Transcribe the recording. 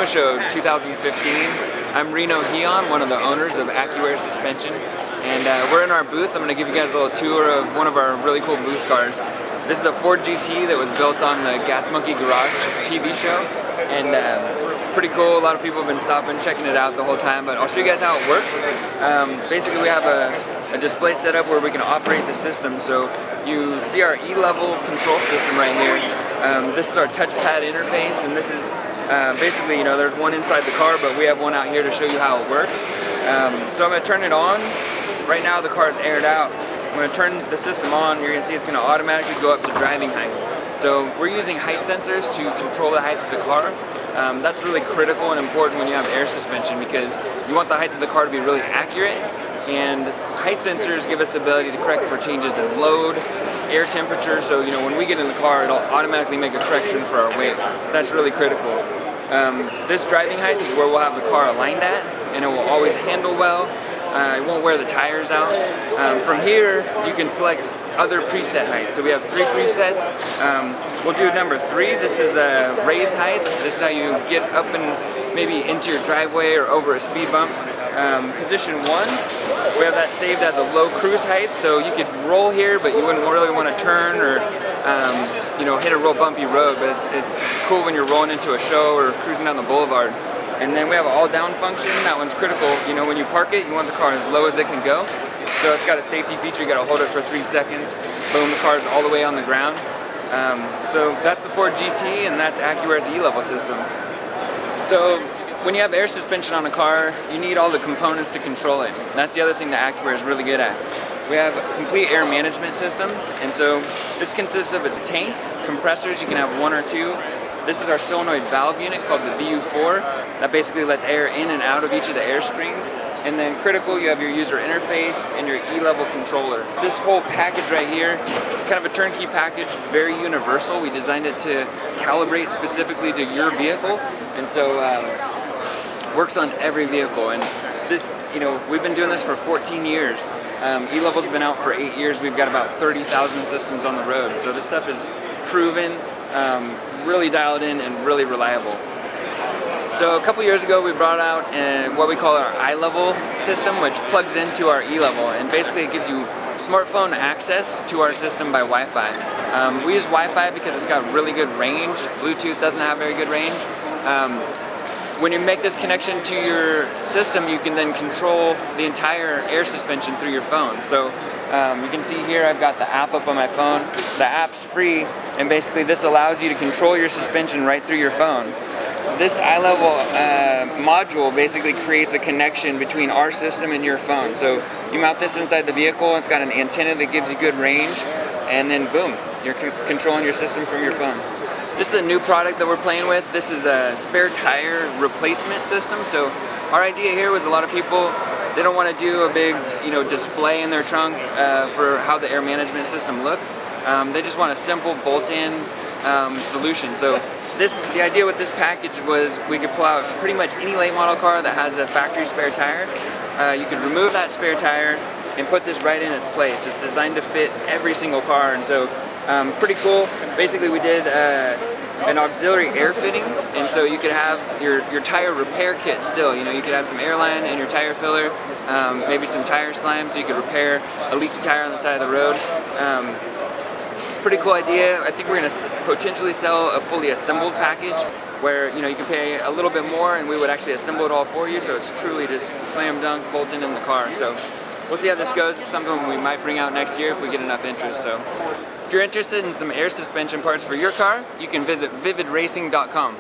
Show 2015. I'm Reno, one of the owners of Accuair Suspension, and we're in our booth. I'm going to give you guys a little tour of one of our really cool booth cars. This is a Ford GT that was built on the Gas Monkey Garage TV show, and pretty cool. A lot of people have been stopping, checking it out the whole time, but I'll show you guys how it works. Basically, we have a display set up where we can operate the system. So you see our E-level control system right here. This is our touchpad interface, and this is basically, there's one inside the car, but we have one out here to show you how it works. So I'm going to turn it on. Right now the car is aired out. I'm going to turn the system on. You're going to see it's going to automatically go up to driving height. So we're using height sensors to control the height of the car. That's really critical and important when you have air suspension, because you want the height of the car to be really accurate, and height sensors give us the ability to correct for changes in load, air temperature. So when we get in the car, it'll automatically make a correction for our weight. That's really critical. This driving height is where we'll have the car aligned at, and it will always handle well. It won't wear the tires out. From here, you can select other preset heights. So we have 3 presets. We'll do number 3. This is a raise height. This is how you get up and maybe into your driveway or over a speed bump. Position 1, we have that saved as a low cruise height. So you could roll here, but you wouldn't really want to turn or hit a real bumpy road. But it's cool when you're rolling into a show or cruising down the boulevard. And then we have an all-down function. That one's critical. When you park it, you want the car as low as it can go. So it's got a safety feature. You got to hold it for 3 seconds. Boom, the car's all the way on the ground. So that's the Ford GT, and that's Accuair's E-level system. So when you have air suspension on a car, you need all the components to control it. That's the other thing that Accuair is really good at. We have complete air management systems, and so this consists of a tank, compressors. You can have 1 or 2. This is our solenoid valve unit called the VU4 that basically lets air in and out of each of the air springs. And then critical, you have your user interface and your E-level controller. This whole package right here, it's kind of a turnkey package, very universal. We designed it to calibrate specifically to your vehicle, and so works on every vehicle. And this, we've been doing this for 14 years. E-level's been out for 8 years. We've got about 30,000 systems on the road. So this stuff is proven, really dialed in, and really reliable. So a couple years ago we brought out what we call our iLevel system, which plugs into our E-level, and basically it gives you smartphone access to our system by Wi-Fi. We use Wi-Fi because it's got really good range. Bluetooth doesn't have very good range. When you make this connection to your system, you can then control the entire air suspension through your phone. So you can see here I've got the app up on my phone. The app's free, and basically this allows you to control your suspension right through your phone. This iLevel module basically creates a connection between our system and your phone. So you mount this inside the vehicle, it's got an antenna that gives you good range, and then boom, you're controlling your system from your phone. This is a new product that we're playing with. This is a spare tire replacement system. So our idea here was a lot of people, they don't want to do a big display in their trunk for how the air management system looks. They just want a simple bolt-in solution. So the idea with this package was we could pull out pretty much any late model car that has a factory spare tire. You could remove that spare tire and put this right in its place. It's designed to fit every single car, and so pretty cool. Basically we did an auxiliary air fitting, and so you could have your tire repair kit still. You could have some airline and your tire filler, maybe some tire slime, so you could repair a leaky tire on the side of the road. Pretty cool idea. I think we're going to potentially sell a fully assembled package where you can pay a little bit more and we would actually assemble it all for you, so it's truly just slam dunk bolted in the car. So we'll see how this goes. It's something we might bring out next year if we get enough interest. So if you're interested in some air suspension parts for your car, you can visit vividracing.com.